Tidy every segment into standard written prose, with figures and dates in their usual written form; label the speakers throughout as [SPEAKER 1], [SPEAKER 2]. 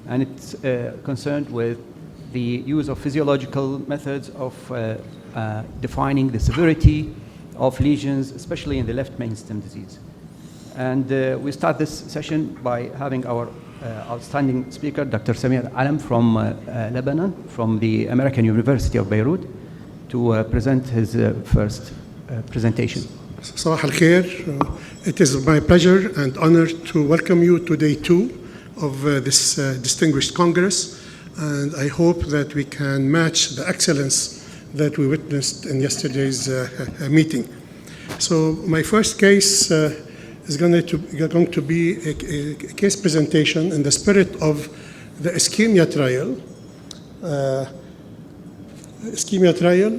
[SPEAKER 1] and it's concerned with the use of physiological methods of defining the severity of lesions, especially in the left mainstem disease. And we start this session by having our outstanding speaker, Dr. Samir Alam from Lebanon, from the American University of Beirut, to present his first presentation.
[SPEAKER 2] Sabah al-Khair. It is my pleasure and honor to welcome you to day 2 of this distinguished Congress, and I hope that we can match the excellence that we witnessed in yesterday's meeting. So my first case is going to be a case presentation in the spirit of the Ischemia trial. Ischemia trial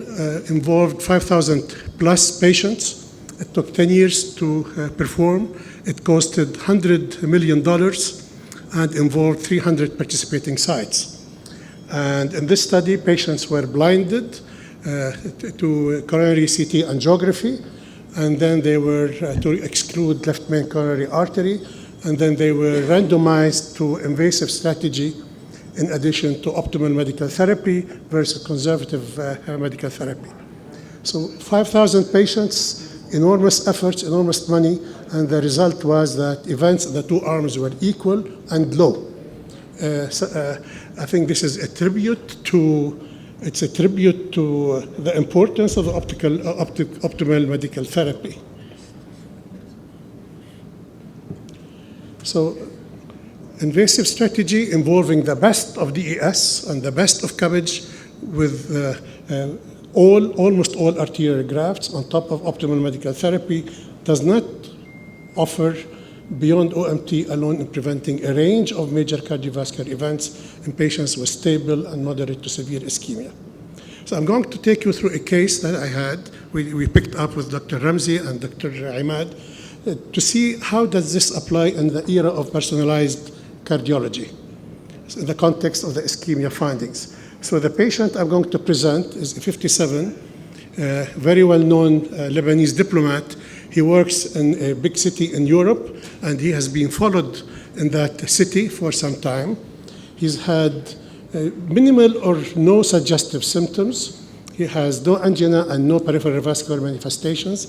[SPEAKER 2] involved 5,000 plus patients. It took 10 years to perform. It costed $100 million and involved 300 participating sites. And in this study, patients were blinded to coronary CT angiography, and then they were to exclude left main coronary artery, and then they were randomized to invasive strategy in addition to optimal medical therapy versus conservative medical therapy. So 5,000 patients, enormous efforts, enormous money, and the result was that events in the two arms were equal and low. I think this is a tribute to the importance of the optimal medical therapy. So, invasive strategy involving the best of DES and the best of CABG with almost all arterial grafts on top of optimal medical therapy does not offer beyond OMT alone in preventing a range of major cardiovascular events in patients with stable and moderate to severe ischemia. So I'm going to take you through a case that I had. We picked up with Dr. Ramzi and Dr. Imad to see how does this apply in the era of personalized cardiology in the context of the ischemia findings. So the patient I'm going to present is a 57, very well-known Lebanese diplomat. He works in a big city in Europe, and he has been followed in that city for some time. He's had minimal or no suggestive symptoms. He has no angina and no peripheral vascular manifestations.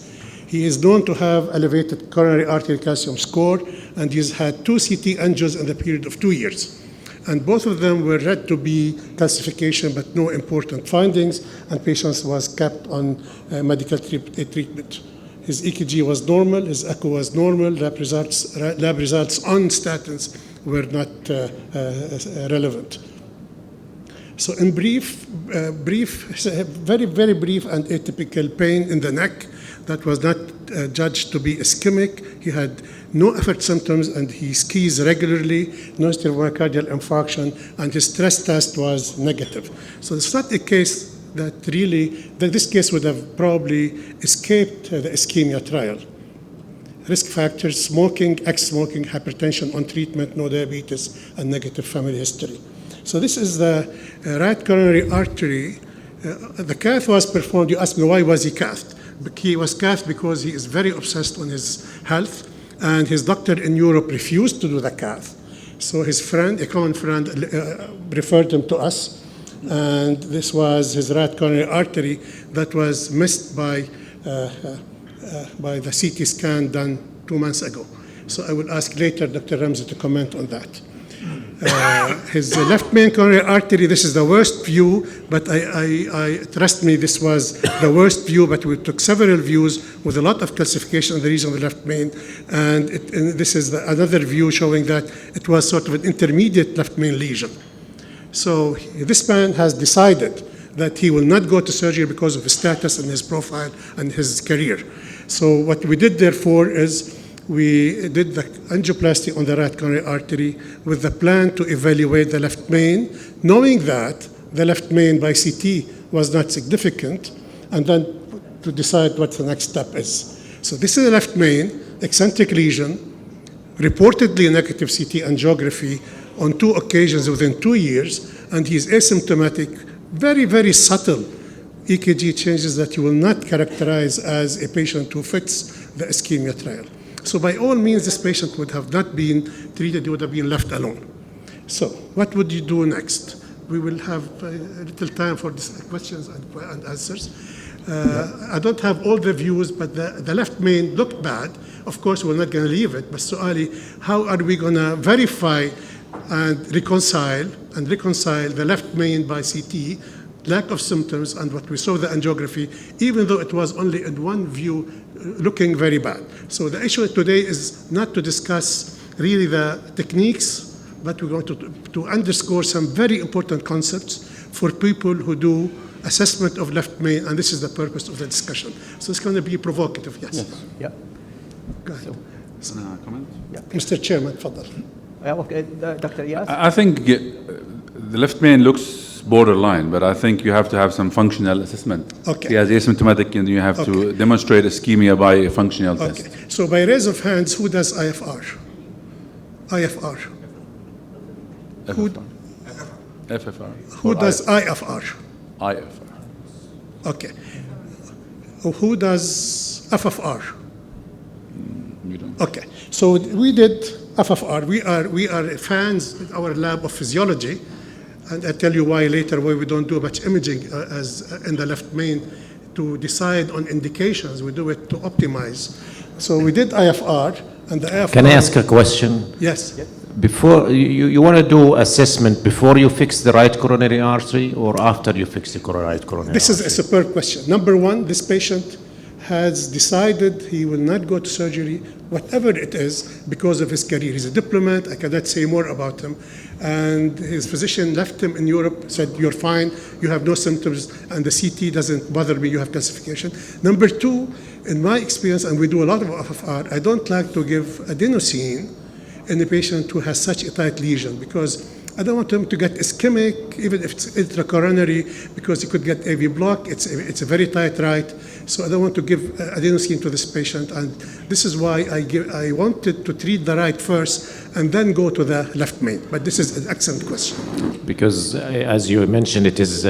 [SPEAKER 2] He is known to have elevated coronary artery calcium score, and he's had 2 CT angios in the period of 2 years. And both of them were read to be calcification, but no important findings, and patient was kept on medical treatment. His EKG was normal, his echo was normal, lab results on statins were not relevant. So in brief, very, very brief and atypical pain in the neck that was not judged to be ischemic. He had no effort symptoms, and he skis regularly, no myocardial infarction, and his stress test was negative. So it's not a case that this case would have probably escaped the ischemia trial. Risk factors: smoking, ex-smoking, hypertension on treatment, no diabetes, and negative family history. So this is the right coronary artery. The cath was performed. You asked me why was he cathed? He was cathed because he is very obsessed on his health, and his doctor in Europe refused to do the cath. So his friend, a common friend, referred him to us, and this was his right coronary artery that was missed by the CT scan done 2 months ago. So I will ask later Dr. Ramzi to comment on that. His left main coronary artery, this is the worst view, but I trust me, this was the worst view, but we took several views with a lot of calcification on the region of the left main, and this is another view showing that it was sort of an intermediate left main lesion. So this man has decided that he will not go to surgery because of his status and his profile and his career. So what we did therefore is we did the angioplasty on the right coronary artery with the plan to evaluate the left main, knowing that the left main by CT was not significant, and then to decide what the next step is. So this is the left main, eccentric lesion, reportedly negative CT angiography on 2 occasions within 2 years, and he is asymptomatic, very, very subtle EKG changes that you will not characterize as a patient who fits the ischemia trial. So by all means, this patient would have not been treated, he would have been left alone. So what would you do next? We will have a little time for questions and answers. I don't have all the views, but the left main looked bad. Of course, we're not going to leave it, but Su'ali, how are we going to verify and reconcile the left main by CT, lack of symptoms, and what we saw the angiography, even though it was only in one view looking very bad. So the issue today is not to discuss really the techniques, but we're going to underscore some very important concepts for people who do assessment of left main, and this is the purpose of the discussion. So it's going to be provocative, yes.
[SPEAKER 1] Yeah.
[SPEAKER 2] Go ahead.
[SPEAKER 3] Comment?
[SPEAKER 2] Yeah. Mr. Chairman, تفضل.
[SPEAKER 1] Okay, Dr. Iyas?
[SPEAKER 3] I think the left main looks borderline, but I think you have to have some functional assessment.
[SPEAKER 2] Okay.
[SPEAKER 3] He has asymptomatic, and you have to demonstrate ischemia by a functional test.
[SPEAKER 2] Okay. So by raise of hands, who does IFR? IFR.
[SPEAKER 3] FFR.
[SPEAKER 2] Who does IFR?
[SPEAKER 3] IFR.
[SPEAKER 2] Okay. Who does FFR?
[SPEAKER 3] You don't.
[SPEAKER 2] Okay. So we did FFR. We are fans in our lab of physiology, and I'll tell you why later, why we don't do much imaging as in the left main to decide on indications. We do it to optimize. So we did IFR, and the IFR.
[SPEAKER 4] Can I ask a question?
[SPEAKER 2] Yes.
[SPEAKER 4] Before you want to do assessment before you fix the right coronary artery or after you fix the right coronary
[SPEAKER 2] This
[SPEAKER 4] artery?
[SPEAKER 2] is a superb question. Number one, this patient has decided he will not go to surgery, whatever it is, because of his career. He's a diplomat. I cannot say more about him. And his physician left him in Europe, said, you're fine, you have no symptoms, and the CT doesn't bother me, you have calcification. Number two, in my experience, and we do a lot of FFR, I don't like to give adenosine in a patient who has such a tight lesion, because I don't want him to get ischemic, even if it's intracoronary, because he could get AV block. It's a very tight right, so I don't want to give adenosine to this patient, and this is why I wanted to treat the right first and then go to the left main. But this is an excellent question.
[SPEAKER 4] Because as you mentioned, it is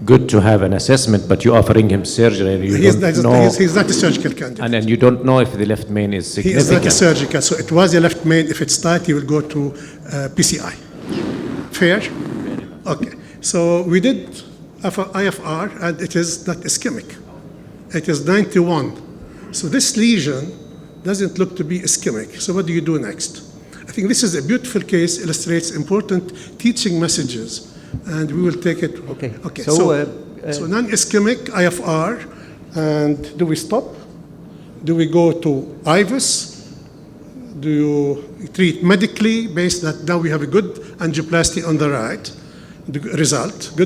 [SPEAKER 4] good to have an assessment, but you're offering him surgery and you
[SPEAKER 2] He's
[SPEAKER 4] don't know,
[SPEAKER 2] not a surgical candidate.
[SPEAKER 4] and then you don't know if the left main is
[SPEAKER 2] He is
[SPEAKER 4] significant.
[SPEAKER 2] not a surgical, so it was a left main. If it's tight, he will go to PCI. Fair? Okay. So we did IFR, and it is not ischemic. It is 91. So this lesion doesn't look to be ischemic. So what do you do next? I think this is a beautiful case, illustrates important teaching messages, and we will take it.
[SPEAKER 1] Okay.
[SPEAKER 2] Okay.
[SPEAKER 1] So,
[SPEAKER 2] So non-ischemic IFR, and do we stop? Do we go to IVUS? Do you treat medically based that now we have a good angioplasty on the right, good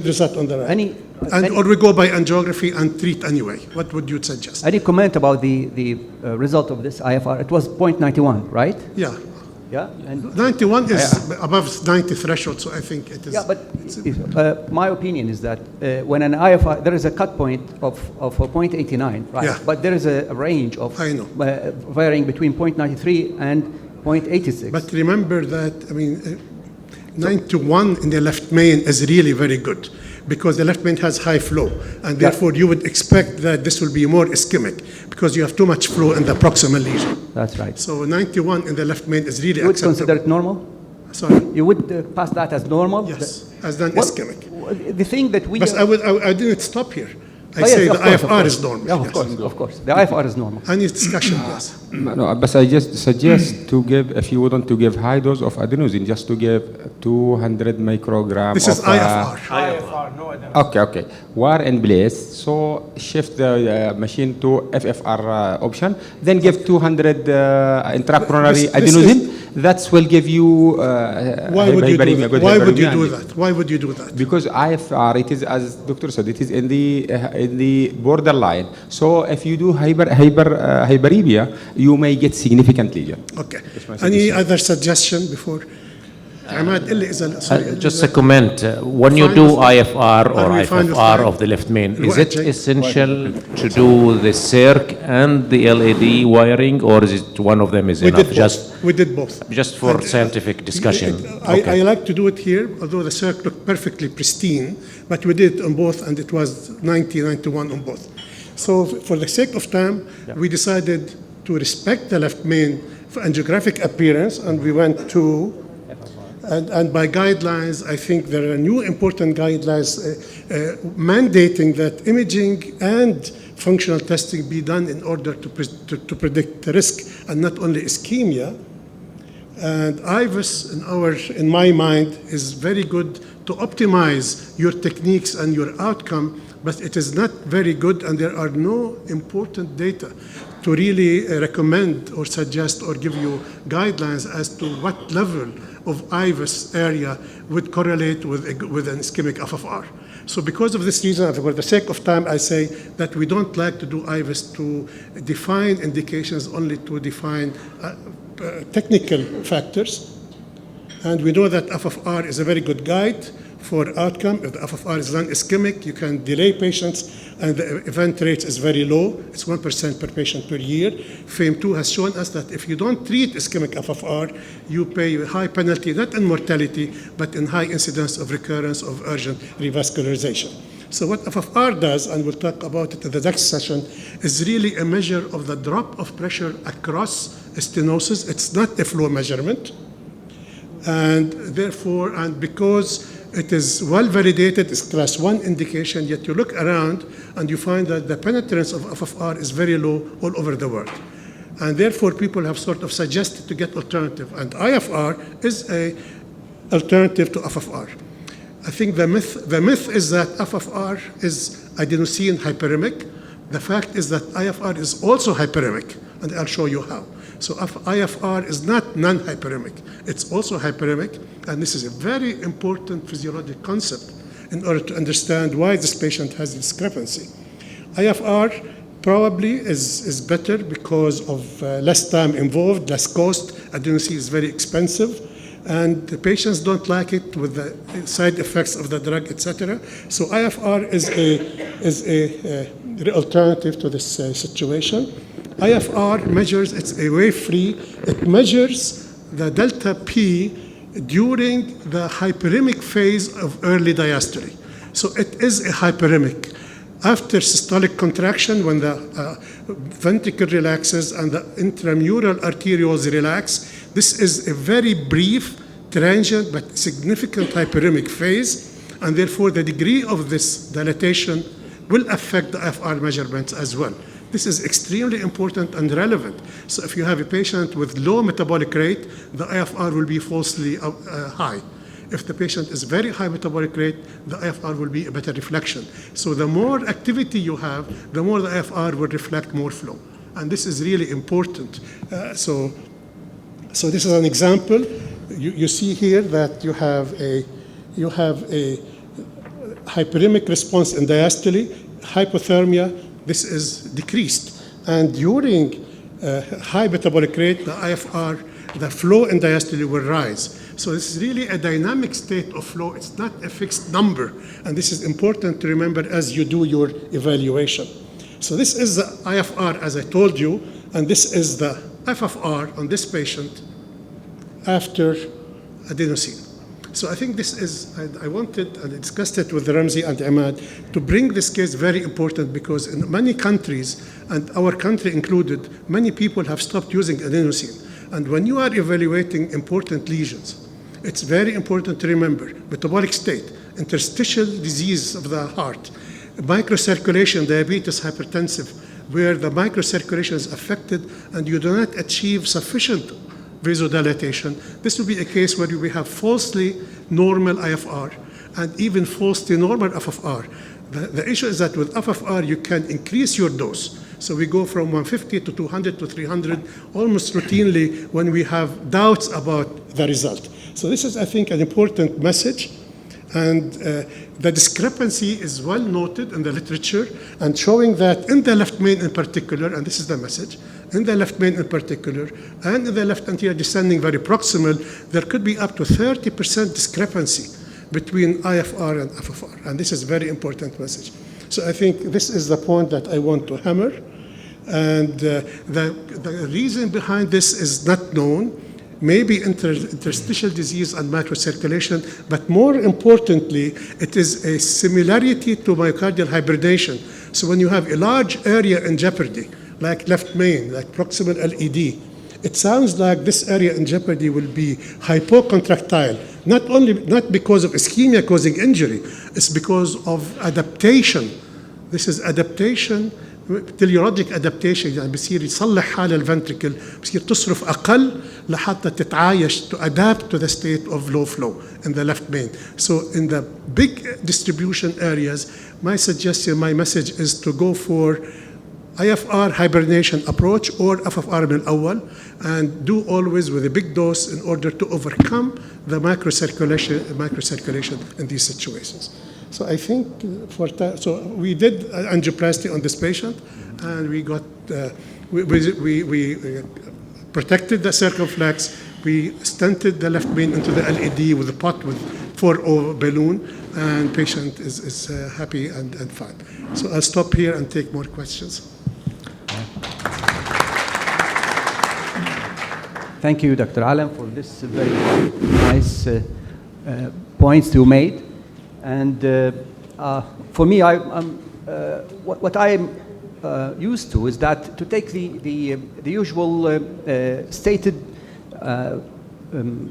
[SPEAKER 2] result on the right, or we go by angiography and treat anyway? What would you suggest?
[SPEAKER 1] Any comment about the result of this IFR? It was 0.91, right?
[SPEAKER 2] Yeah.
[SPEAKER 1] Yeah. And
[SPEAKER 2] 91 is above 90 threshold, so I think it is.
[SPEAKER 1] yeah, but my opinion is that when an IFR, there is a cut point of 0.89, right?
[SPEAKER 2] Yeah.
[SPEAKER 1] But there is a range of
[SPEAKER 2] I know.
[SPEAKER 1] varying between 0.93 and 0.86.
[SPEAKER 2] But remember that, 91 in the left main is really very good, because the left main has high flow, and therefore you would expect that this will be more ischemic because you have too much flow in the proximal lesion.
[SPEAKER 1] That's right.
[SPEAKER 2] So 91 in the left main is really
[SPEAKER 1] You would
[SPEAKER 2] acceptable.
[SPEAKER 1] consider it normal?
[SPEAKER 2] Sorry?
[SPEAKER 1] You would pass that as normal?
[SPEAKER 2] Yes, as non
[SPEAKER 1] Well,
[SPEAKER 2] ischemic.
[SPEAKER 1] the thing that we...
[SPEAKER 2] But I didn't stop here. I
[SPEAKER 1] yes,
[SPEAKER 2] say
[SPEAKER 1] of
[SPEAKER 2] the
[SPEAKER 1] course,
[SPEAKER 2] IFR
[SPEAKER 1] of
[SPEAKER 2] is
[SPEAKER 1] course.
[SPEAKER 2] normal.
[SPEAKER 1] Yeah,
[SPEAKER 2] yes.
[SPEAKER 1] of course. The IFR is normal.
[SPEAKER 2] Any discussion, yes.
[SPEAKER 5] No, but I just suggest to give, if you wouldn't to give high dose of adenosine, just to give 200 microgram
[SPEAKER 2] This
[SPEAKER 5] of
[SPEAKER 2] is IFR.
[SPEAKER 5] Okay. Wire in place, so shift the machine to FFR option, then give 200 intracoronary
[SPEAKER 2] This
[SPEAKER 5] adenosine. That will give you
[SPEAKER 2] Why would you do that? Why would you do that? Why would you do that?
[SPEAKER 5] Because IFR, it is, as Doctor said, it is in the borderline. So if you do hyperemia, you may get significant lesion.
[SPEAKER 2] Okay. Any other suggestion before?
[SPEAKER 4] Just a comment. When you do IFR or
[SPEAKER 2] Are we fine with
[SPEAKER 4] IFFR
[SPEAKER 2] time?
[SPEAKER 4] of the left main,
[SPEAKER 2] Go
[SPEAKER 4] is
[SPEAKER 2] ahead,
[SPEAKER 4] it
[SPEAKER 2] Jake.
[SPEAKER 4] essential to do the Circ and the LAD wiring, or is it one of them is
[SPEAKER 2] We
[SPEAKER 4] enough?
[SPEAKER 2] did both. We did both.
[SPEAKER 4] Just for
[SPEAKER 2] And,
[SPEAKER 4] scientific discussion.
[SPEAKER 2] I like to do it here, although the Circ looked perfectly pristine, but we did it on both, and it was 90, 91 on both. So for the sake of time, we decided to respect the left main for angiographic appearance, and we went to And by guidelines, I think there are new important guidelines mandating that imaging and functional testing be done in order to predict the risk, and not only ischemia. And IVUS, in my mind, is very good to optimize your techniques and your outcome, but it is not very good, and there are no important data to really recommend or suggest or give you guidelines as to what level of IVUS area would correlate with an ischemic FFR. So because of this reason, for the sake of time, I say that we don't like to do IVUS to define indications, only to define technical factors. And we know that FFR is a very good guide for outcome. If the FFR is non-ischemic, you can delay patients, and the event rate is very low. It's 1% per patient per year. FAME2 has shown us that if you don't treat ischemic FFR, you pay a high penalty, not in mortality, but in high incidence of recurrence of urgent revascularization. So what FFR does, and we'll talk about it in the next session, is really a measure of the drop of pressure across stenosis. It's not a flow measurement. And therefore, and because it is well validated, it's class 1 indication, yet you look around and you find that the penetrance of FFR is very low all over the world. And therefore, people have sort of suggested to get alternative. And IFR is an alternative to FFR. I think the myth is that FFR is adenosine hyperemic. The fact is that IFR is also hyperemic, and I'll show you how. So IFR is not non-hyperemic. It's also hyperemic, and this is a very important physiological concept in order to understand why this patient has discrepancy. IFR probably is better because of less time involved, less cost. Adenosine is very expensive, and the patients don't like it with the side effects of the drug, etc. So IFR is a alternative to this situation. IFR measures, it's a wave-free, it measures the delta P during the hyperemic phase of early diastole. So it is a hyperemic. After systolic contraction, when the ventricle relaxes and the intramural arterioles relax, this is a very brief, transient, but significant hyperemic phase, and therefore the degree of this dilatation will affect the IFR measurements as well. This is extremely important and relevant. So if you have a patient with low metabolic rate, the IFR will be falsely high. If the patient is very high metabolic rate, the IFR will be a better reflection. So the more activity you have, the more the IFR will reflect more flow. And this is really important. So this is an example. You see here that you have a hyperemic response in diastole, hypothermia. This is decreased. And during high metabolic rate, the IFR, the flow in diastole will rise. So this is really a dynamic state of flow. It's not a fixed number. And this is important to remember as you do your evaluation. So this is the IFR, as I told you, and this is the FFR on this patient after adenosine. So I think this is, I wanted, and I discussed it with Ramzi and Imad, to bring this case very important because in many countries, and our country included, many people have stopped using adenosine. And when you are evaluating important lesions, it's very important to remember metabolic state, interstitial disease of the heart, microcirculation, diabetes, hypertensive, where the microcirculation is affected and you do not achieve sufficient vasodilatation. This will be a case where we have falsely normal IFR and even falsely normal FFR. The issue is that with FFR, you can increase your dose. So we go from 150 to 200 to 300 almost routinely when we have doubts about the result. So this is, I think, an important message. And the discrepancy is well noted in the literature and showing that in the left main in particular, and this is the message, in the left main in particular, and in the left anterior descending very proximal, there could be up to 30% discrepancy between IFR and FFR. And this is a very important message. So I think this is the point that I want to hammer. And the reason behind this is not known. Maybe interstitial disease and microcirculation, but more importantly, it is a similarity to myocardial hibernation. So when you have a large area in jeopardy, like left main, like proximal LED, It sounds like this area in jeopardy will be hypocontractile, not because of ischemia causing injury, it's because of adaptation. This is adaptation, teleologic adaptation. يعني بصير يصلح حال الفنتريكل، بصير تصرف أقل لحتى تتعايش to adapt to the state of low flow in the left main. So in the big distribution areas, my suggestion, my message is to go for IFR hibernation approach or FFR من الأول, and do always with a big dose in order to overcome the microcirculation in these situations. So I think so we did angioplasty on this patient, and we got we protected the circumflex. We stented the left main into the LED with a pot with 4O balloon, and patient is happy and fine. So I'll stop here and take more questions.
[SPEAKER 1] Thank you, Dr. Alam, for this very nice points you made. And for me, what I'm used to is that to take the usual stated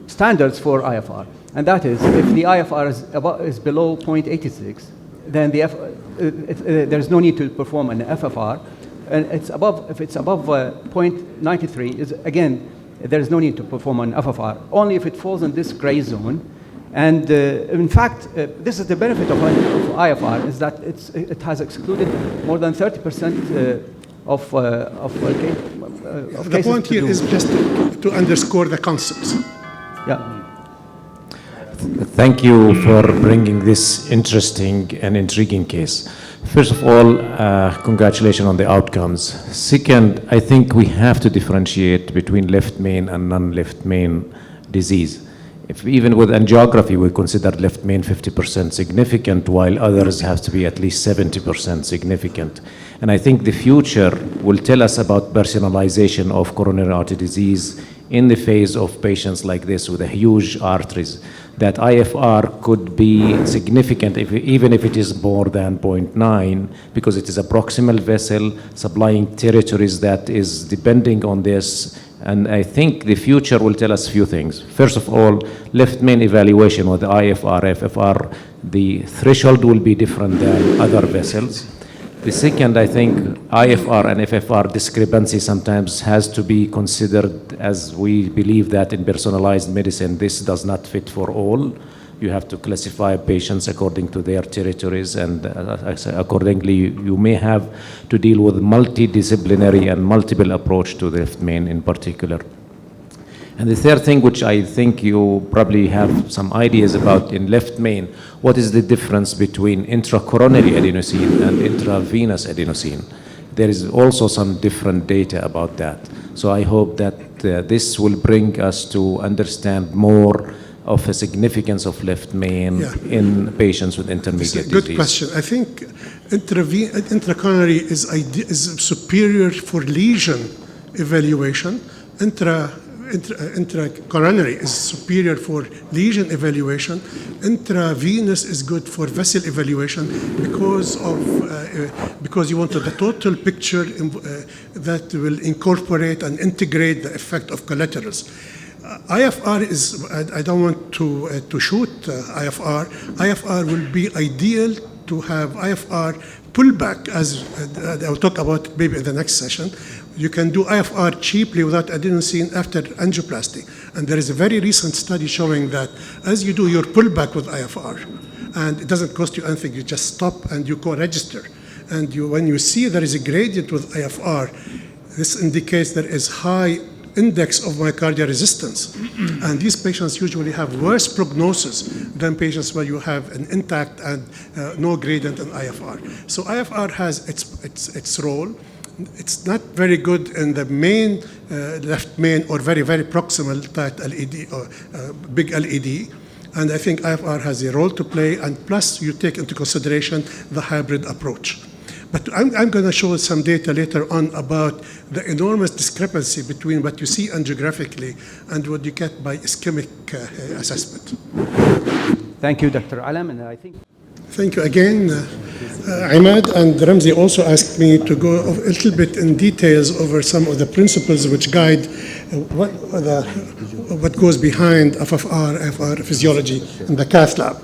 [SPEAKER 1] standards for IFR, and that is if the IFR is below 0.86, then there's no need to perform an FFR, and if it's above 0.93, is again there's no need to perform an FFR. Only if it falls in this gray zone. And in fact, this is the benefit of IFR, is that it has excluded more than 30% of
[SPEAKER 2] the
[SPEAKER 1] cases.
[SPEAKER 2] point here is just to underscore the concepts.
[SPEAKER 1] Yeah.
[SPEAKER 4] Thank you for bringing this interesting and intriguing case. First of all, congratulations on the outcomes. Second, I think we have to differentiate between left main and non-left main disease. If even with angiography, we consider left main 50% significant, while others have to be at least 70% significant. And I think the future will tell us about personalization of coronary artery disease in the phase of patients like this with a huge arteries, that IFR could be significant even if it is more than 0.9, because it is a proximal vessel supplying territories that is depending on this. And I think the future will tell us a few things. First of all, left main evaluation with IFR, FFR, the threshold will be different than other vessels. The second, I think IFR and FFR discrepancy sometimes has to be considered, as we believe that in personalized medicine, this does not fit for all. You have to classify patients according to their territories, and accordingly, you may have to deal with multidisciplinary and multiple approach to the left main in particular. And the third thing, which I think you probably have some ideas about in left main, what is the difference between intracoronary adenosine and intravenous adenosine? There is also some different data about that. So I hope that this will bring us to understand more of the significance of left main in patients with intermediate disease.
[SPEAKER 2] Good question. I think intracoronary is superior for lesion evaluation. Intracoronary is superior for lesion evaluation. Intravenous is good for vessel evaluation because you want the total picture that will incorporate and integrate the effect of collaterals. IFR is, I don't want to shoot IFR. IFR will be ideal to have IFR pullback, as I'll talk about maybe in the next session. You can do IFR cheaply without adenosine after angioplasty. And there is a very recent study showing that as you do your pullback with IFR, and it doesn't cost you anything, you just stop and you co-register. And when you see there is a gradient with IFR, this indicates there is high index of myocardial resistance. And these patients usually have worse prognosis than patients where you have an intact and no gradient in IFR. So IFR has its role. It's not very good in the main left main or very, very proximal tight LED or big LED. And I think IFR has a role to play, and plus you take into consideration the hybrid approach. But I'm going to show some data later on about the enormous discrepancy between what you see angiographically and what you get by ischemic assessment.
[SPEAKER 1] Thank you, Dr. Alam, and I think.
[SPEAKER 2] Thank you again. Imad and Ramzi also asked me to go a little bit in details over some of the principles which guide what goes behind FFR physiology in the cath lab.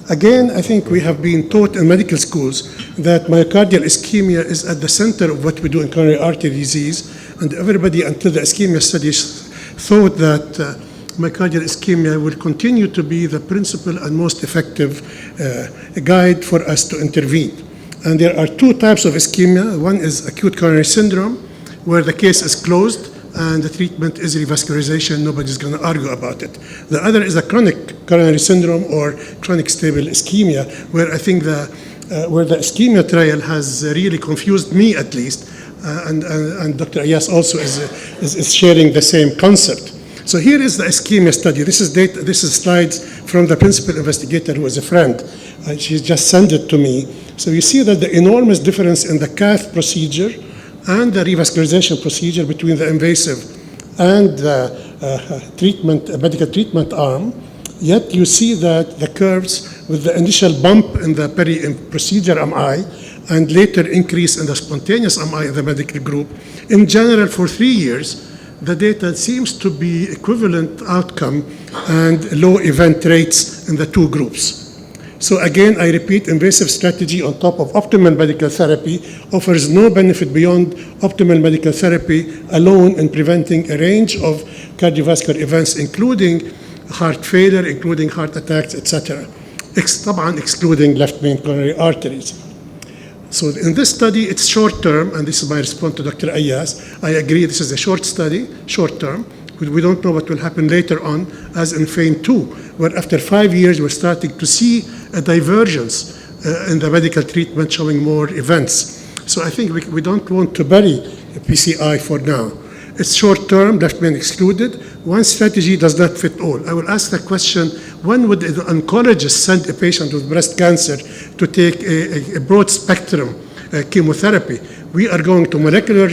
[SPEAKER 2] Again, I think we have been taught in medical schools that myocardial ischemia is at the center of what we do in coronary artery disease, and everybody until the ischemia studies thought that myocardial ischemia will continue to be the principal and most effective guide for us to intervene. And there are two types of ischemia. One is acute coronary syndrome, where the case is closed and the treatment is revascularization. Nobody's going to argue about it. The other is a chronic coronary syndrome or chronic stable ischemia, where I think where the ischemia trial has really confused me at least, and Dr. Ayas also is sharing the same concept. So here is the ischemia study. This is data. This is slides from the principal investigator, who is a friend. She just sent it to me. So you see that the enormous difference in the cath procedure and the revascularization procedure between the invasive and the medical treatment arm. Yet you see that the curves with the initial bump in the procedure MI and later increase in the spontaneous MI in the medical group. In general, for 3 years, the data seems to be equivalent outcome and low event rates in the two groups. So again, I repeat, invasive strategy on top of optimal medical therapy offers no benefit beyond optimal medical therapy alone in preventing a range of cardiovascular events, including heart failure, including heart attacks, etc. طبعا excluding left main coronary arteries. So in this study, it's short term, and this is my response to Dr. Ayas. I agree, this is a short study, short term. We don't know what will happen later on, as in FAME 2, where after 5 years, we're starting to see a divergence in the medical treatment showing more events. So I think we don't want to bury PCI for now. It's short term, left main excluded. One strategy does not fit all. I will ask the question, when would an oncologist send a patient with breast cancer to take a broad spectrum chemotherapy? We are going to molecular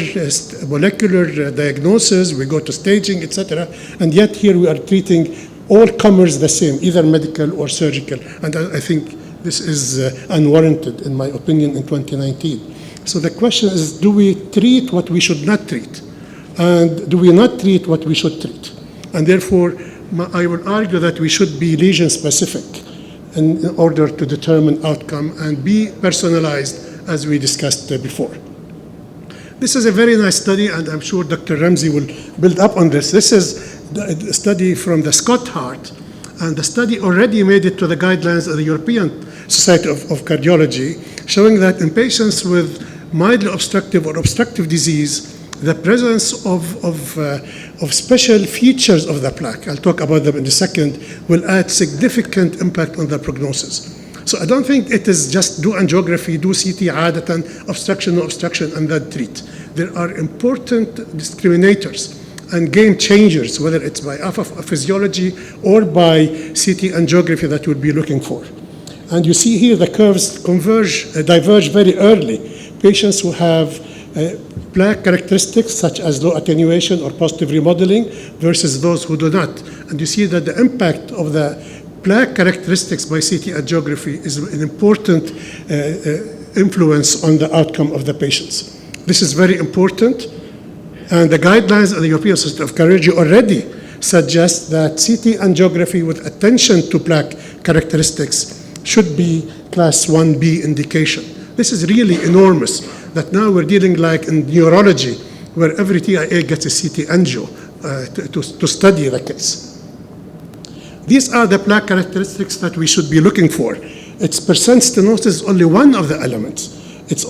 [SPEAKER 2] diagnosis, we go to staging, etc. And yet here we are treating all comers the same, either medical or surgical. And I think this is unwarranted, in my opinion, in 2019. So the question is, do we treat what we should not treat? And do we not treat what we should treat? And therefore, I would argue that we should be lesion specific in order to determine outcome and be personalized, as we discussed before. This is a very nice study, and I'm sure Dr. Ramzi will build up on this. This is a study from the Scott Heart, and the study already made it to the guidelines of the European Society of Cardiology, showing that in patients with mildly obstructive or obstructive disease, the presence of special features of the plaque, I'll talk about them in a second, will add significant impact on the prognosis. So I don't think it is just do angiography, do CT عادة, obstruction, no obstruction, and then treat. There are important discriminators and game changers, whether it's by physiology or by CT angiography, that we'll be looking for. And you see here the curves diverge very early. Patients who have plaque characteristics such as low attenuation or positive remodeling versus those who do not. And you see that the impact of the plaque characteristics by CT angiography is an important influence on the outcome of the patients. This is very important, and the guidelines of the European Society of Cardiology already suggest that CT angiography with attention to plaque characteristics should be class 1B indication. This is really enormous, that now we're dealing like in neurology, where every TIA gets a CT angio to study the case. These are the plaque characteristics that we should be looking for. Its percent stenosis is only one of the elements. It's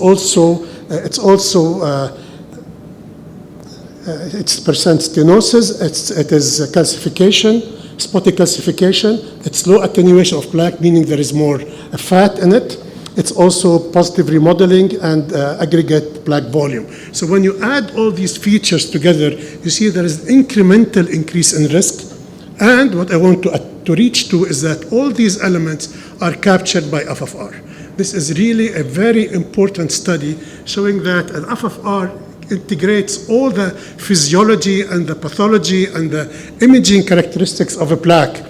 [SPEAKER 2] percent stenosis, it is calcification, spotty calcification, it's low attenuation of plaque, meaning there is more fat in it. It's also positive remodeling and aggregate plaque volume. So when you add all these features together, you see there is an incremental increase in risk. And what I want to reach to is that all these elements are captured by FFR. This is really a very important study showing that an FFR integrates all the physiology and the pathology and the imaging characteristics of a plaque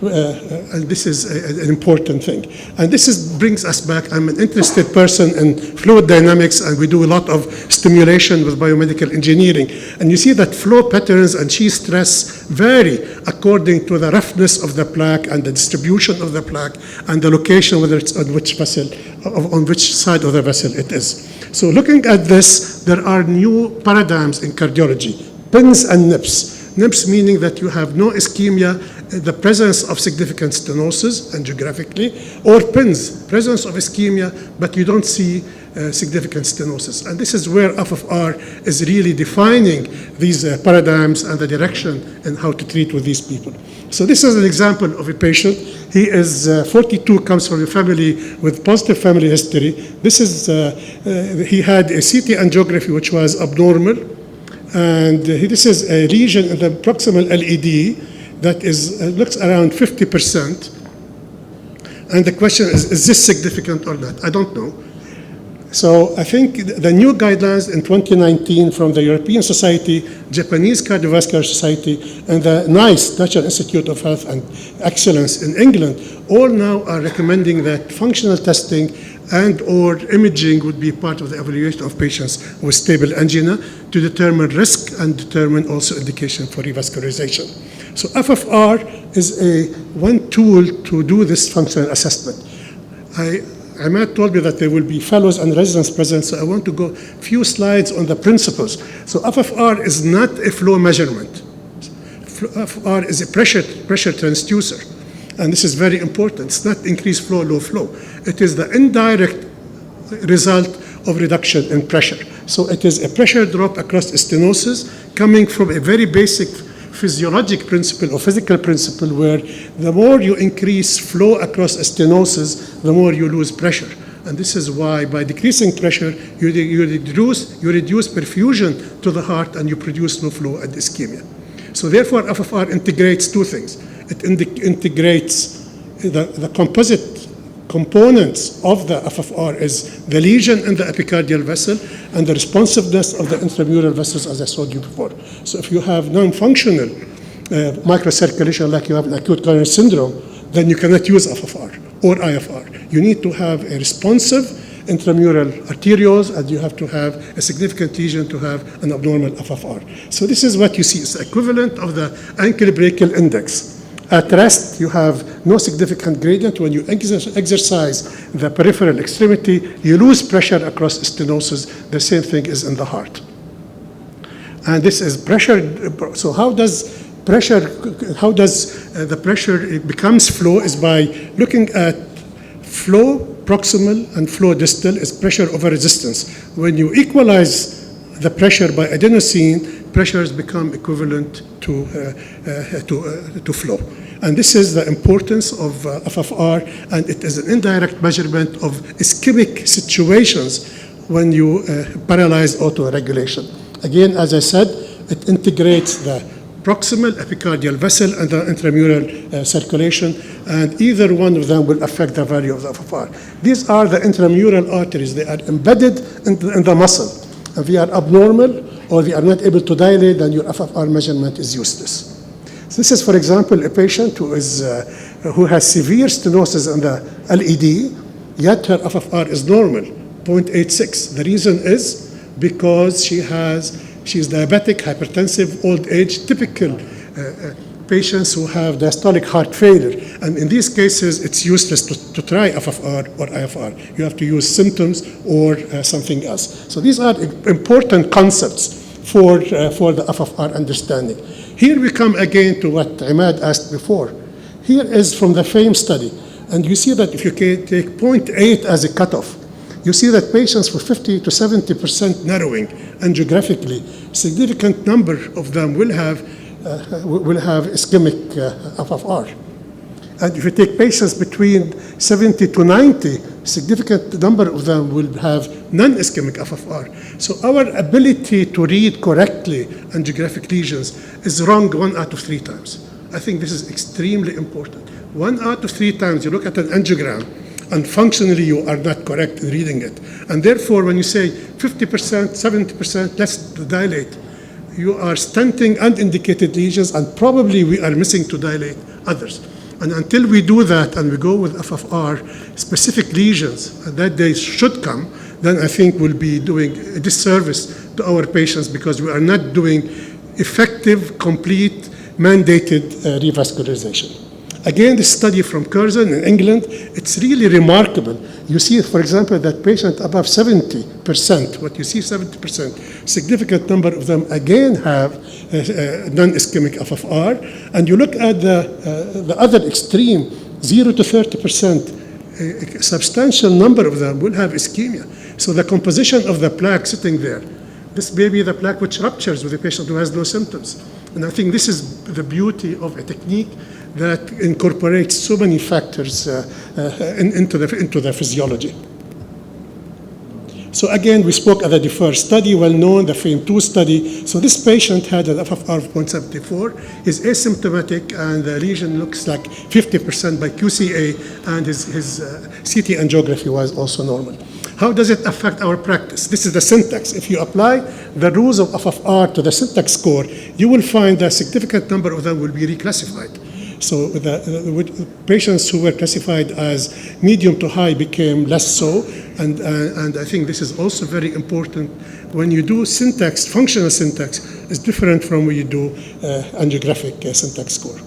[SPEAKER 2] And this is an important thing. And brings us back. I'm an interested person in fluid dynamics, and we do a lot of stimulation with biomedical engineering. And you see that flow patterns and shear stress vary according to the roughness of the plaque and the distribution of the plaque and the location, whether it's on which vessel, on which side of the vessel it is. So looking at this, there are new paradigms in cardiology, pins and nips. Nips meaning that you have no ischemia, the presence of significant stenosis angiographically, or pins, presence of ischemia, but you don't see significant stenosis. And this is where FFR is really defining these paradigms and the direction in how to treat with these people. So this is an example of a patient. He is 42, comes from a family with positive family history. This is, he had a CT angiography which was abnormal. And this is a lesion in the proximal LED that looks around 50%. And the question is this significant or not? I don't know. So I think the new guidelines in 2019 from the European Society, Japanese Cardiovascular Society, and the NICE, National Institute of Health and Excellence in England, all now are recommending that functional testing and or imaging would be part of the evaluation of patients with stable angina to determine risk and determine also indication for revascularization. So FFR is one tool to do this functional assessment. Ahmad told me that there will be fellows and residents present, so I want to go a few slides on the principles. So FFR is not a flow measurement. FFR is a pressure transducer. And this is very important. It's not increased flow, low flow. It is the indirect result of reduction in pressure. So it is a pressure drop across stenosis coming from a very basic physiologic principle or physical principle where the more you increase flow across stenosis, the more you lose pressure. And this is why by decreasing pressure, you reduce perfusion to the heart and you produce no flow and ischemia. So therefore, FFR integrates two things. It integrates the composite components of the FFR is the lesion in the epicardial vessel and the responsiveness of the intramural vessels, as I showed you before. So if you have non-functional microcirculation like you have in acute coronary syndrome, then you cannot use FFR or IFR. You need to have a responsive intramural arterioles, and you have to have a significant lesion to have an abnormal FFR. So this is what you see. It's the equivalent of the ankle brachial index. At rest, you have no significant gradient. When you exercise the peripheral extremity, you lose pressure across stenosis. The same thing is in the heart. And this is pressure. So how does the pressure becomes flow is by looking at flow proximal and flow distal is pressure over resistance. When you equalize the pressure by adenosine, pressures become equivalent to flow. And this is the importance of FFR, and it is an indirect measurement of ischemic situations when you paralyze autoregulation. Again, as I said, it integrates the proximal epicardial vessel and the intramural circulation, and either one of them will affect the value of the FFR. These are the intramural arteries. They are embedded in the muscle. If they are abnormal or they are not able to dilate, then your FFR measurement is useless. So this is, for example, a patient who has severe stenosis in the LED, yet her FFR is normal, 0.86. The reason is because she's diabetic, hypertensive, old age, typical patients who have diastolic heart failure. And in these cases, it's useless to try FFR or IFR. You have to use symptoms or something else. So these are important concepts for the FFR understanding. Here we come again to what Ahmad asked before. Here is from the FAME study. And you see that if you take 0.8 as a cutoff, you see that patients with 50 to 70% narrowing angiographically, significant number of them will have ischemic FFR. And if you take patients between 70 to 90, significant number of them will have non-ischemic FFR. So our ability to read correctly angiographic lesions is wrong 1 out of 3 times. I think this is extremely important. 1 out of 3 times you look at an angiogram and functionally you are not correct in reading it. And therefore when you say 50%, 70%, let's dilate, you are stenting unindicated lesions and probably we are missing to dilate others. And until we do that and we go with FFR specific lesions, and that day should come, then I think we'll be doing a disservice to our patients because we are not doing effective, complete, mandated revascularization. Again, this study from Curzon in England, it's really remarkable. You see, for example, that patient above 70%, what you see 70%, significant number of them again have non-ischemic FFR. And you look at the other extreme, 0 to 30%, a substantial number of them will have ischemia. So the composition of the plaque sitting there, this may be the plaque which ruptures with a patient who has no symptoms. And I think this is the beauty of a technique that incorporates so many factors into the physiology. So again, we spoke at the deferred study, well known, the FAME2 study. So this patient had an FFR of 0.74, is asymptomatic, and the lesion looks like 50% by QCA, and his CT angiography was also normal. How does it affect our practice? This is the syntax. If you apply the rules of FFR to the syntax score, you will find that a significant number of them will be reclassified. So the patients who were classified as medium to high became less so, and I think this is also very important. When you do syntax, functional syntax is different from when you do angiographic syntax score.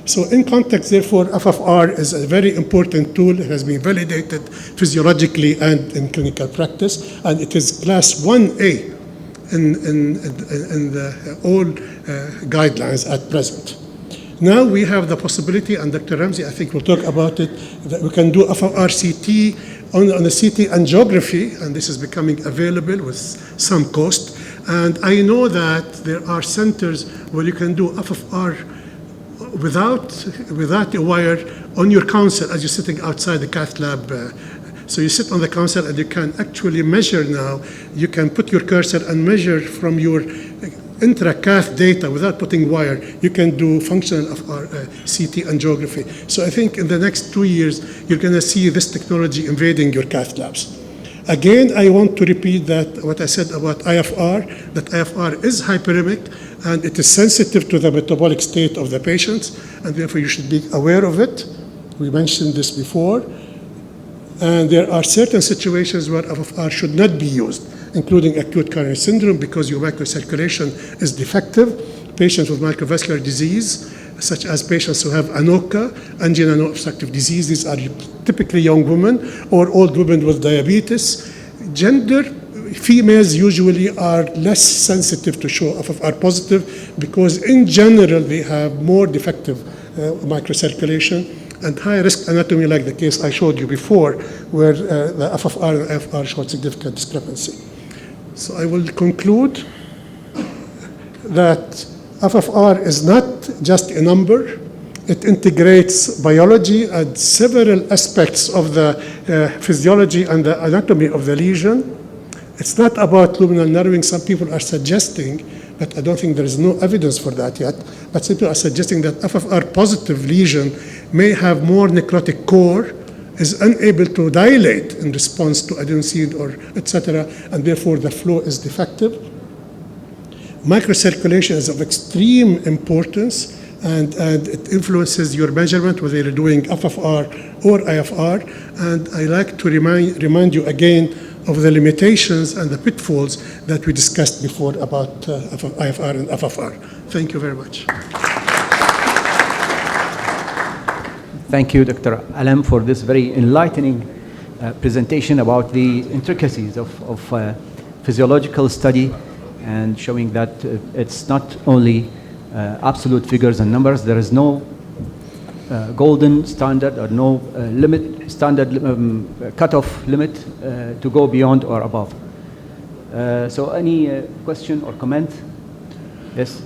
[SPEAKER 2] So in context, therefore, FFR is a very important tool. It has been validated physiologically and in clinical practice, and it is class 1A in all guidelines at present. Now we have the possibility, and Dr. Ramsey, I think, will talk about it, that we can do FFR-CT on the CT angiography, and this is becoming available with some cost. And I know that there are centers where you can do FFR without a wire on your console as you're sitting outside the cath lab. So you sit on the console and you can actually measure now. You can put your cursor and measure from your intra-cath data without putting wire. You can do functional CT angiography. So I think in the next 2 years, you're going to see this technology invading your cath labs. Again, I want to repeat that what I said about IFR, that IFR is hyperemic and it is sensitive to the metabolic state of the patients, and therefore you should be aware of it. We mentioned this before. And there are certain situations where IFR should not be used, including acute coronary syndrome, because your microcirculation is defective. Patients with microvascular disease, such as patients who have ANOCA, angina non-obstructive disease, these are typically young women or old women with diabetes. Gender, females usually are less sensitive to show FFR positive because in general they have more defective microcirculation and high-risk anatomy, like the case I showed you before, where the FFR and IFR showed significant discrepancy. So I will conclude that FFR is not just a number. It integrates biology and several aspects of the physiology and the anatomy of the lesion. It's not about luminal narrowing. Some people are suggesting, but I don't think there is no evidence for that yet, but some people are suggesting that FFR positive lesion may have more necrotic core, is unable to dilate in response to adenosine or etc., and therefore the flow is defective. Microcirculation is of extreme importance, and it influences your measurement, whether you're doing FFR or IFR. And I like to remind you again of the limitations and the pitfalls that we discussed before about IFR and FFR. Thank you very much.
[SPEAKER 1] Thank you, Dr. Alam, for this very enlightening presentation about the intricacies of physiological study and showing that it's not only absolute figures and numbers. There is no golden standard or no standard cutoff limit to go beyond or above. So any question or comment? Yes?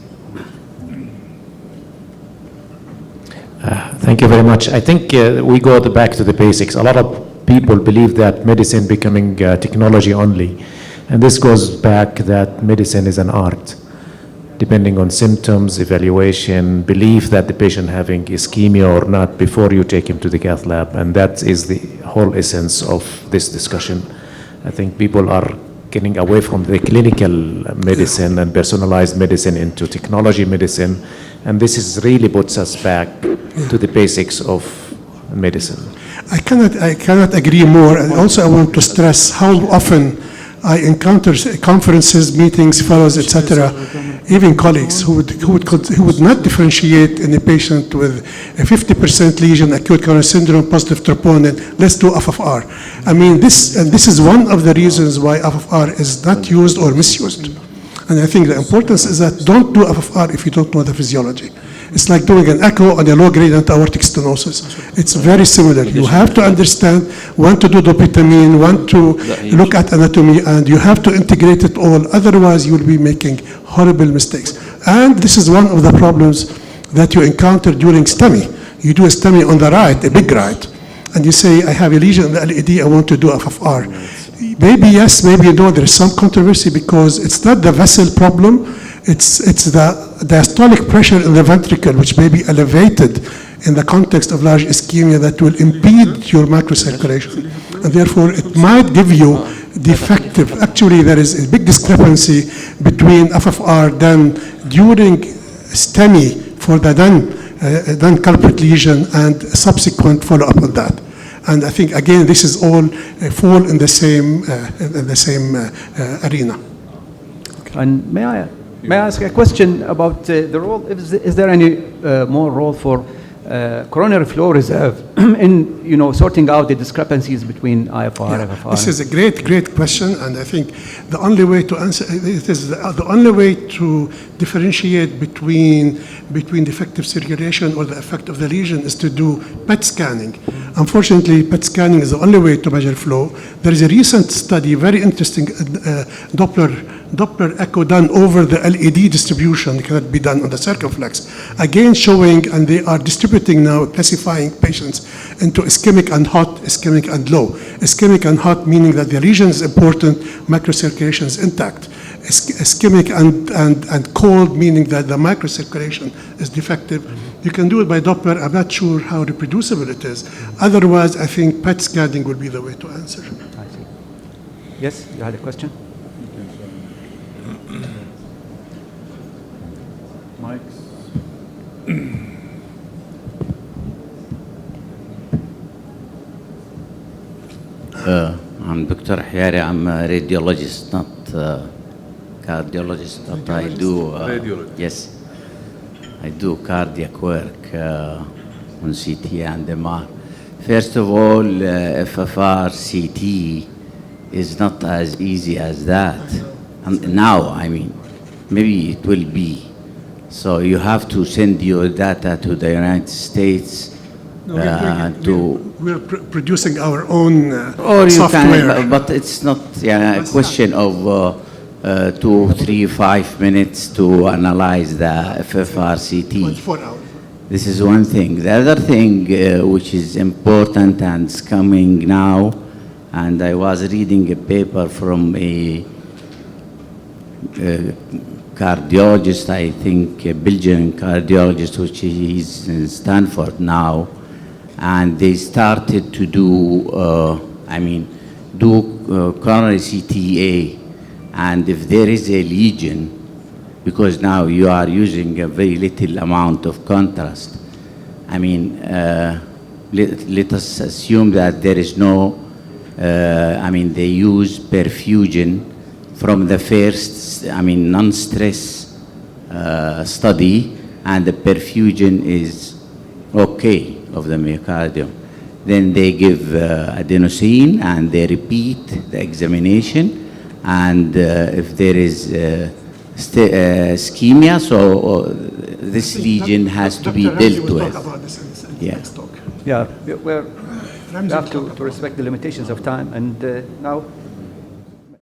[SPEAKER 4] Thank you very much. I think we go back to the basics. A lot of people believe that medicine becoming technology only. And this goes back that medicine is an art, depending on symptoms, evaluation, belief that the patient having ischemia or not before you take him to the cath lab. And that is the whole essence of this discussion. I think people are getting away from the clinical medicine and personalized medicine into technology medicine. And this is really puts us back to the basics of medicine.
[SPEAKER 2] I cannot agree more. And also I want to stress how often I encounter conferences, meetings, fellows, etc., even colleagues who would not differentiate in a patient with a 50% lesion, acute coronary syndrome, positive troponin. Let's do FFR. I mean, this is one of the reasons why FFR is not used or misused. And I think the importance is that don't do FFR if you don't know the physiology. It's like doing an echo on a low gradient aortic stenosis. It's very similar. You have to understand when to do dopamine, when to look at anatomy, and you have to integrate it all. Otherwise, you'll be making horrible mistakes. And this is one of the problems that you encounter during STEMI. You do a STEMI on the right, a big right, and you say, I have a lesion in the LED, I want to do FFR. Maybe yes, maybe no, there's some controversy because it's not the vessel problem, it's the diastolic pressure in the ventricle which may be elevated in the context of large ischemia that will impede your microcirculation. And therefore, it might give you defective. Actually, there is a big discrepancy between FFR done during STEMI for the done culprit lesion and subsequent follow-up on that. And I think, again, this is all fall in the same arena.
[SPEAKER 1] And may I ask a question about the role? Is there any more role for coronary flow reserve in sorting out the discrepancies between IFR and FFR?
[SPEAKER 2] This is a great question, and I think the only way to answer it is the only way to differentiate between defective circulation or the effect of the lesion is to do PET scanning. Unfortunately, PET scanning is the only way to measure flow. There is a recent study, very interesting, Doppler echo done over the LED distribution, cannot be done on the circumflex. Again, showing, and they are distributing now, classifying patients into ischemic and hot, ischemic and low. Ischemic and hot meaning that the lesion is important, microcirculation is intact. Ischemic and cold meaning that the microcirculation is defective. You can do it by Doppler. I'm not sure how reproducible it is. Otherwise, I think PET scanning will be the way to answer.
[SPEAKER 1] I see. Yes, you had a question?
[SPEAKER 6] I'm Dr. Hyari. I'm a radiologist, not cardiologist, but I do, yes, I do cardiac work on CT and MR. First of all, FFR CT is not as easy as that. And now, I mean, maybe it will be. So you have to send your data to the United States.
[SPEAKER 2] We're producing our own
[SPEAKER 6] or
[SPEAKER 2] software.
[SPEAKER 6] Can, but it's not a question of 2, 3, 5 minutes to analyze the FFR CT.
[SPEAKER 2] 4 hours.
[SPEAKER 6] This is one thing. The other thing which is important and is coming now, and I was reading a paper from a cardiologist, I think a Belgian cardiologist, which is in Stanford now, and they started to do, coronary CTA, and if there is a lesion, because now you are using a very little amount of contrast, let us assume that there is no, they use perfusion from the first, non-stress study, and the perfusion is okay of the myocardium. Then they give adenosine and they repeat the examination, and if there is ischemia, so this lesion has to be dealt with.
[SPEAKER 1] Yeah, we have to respect the limitations of time, and now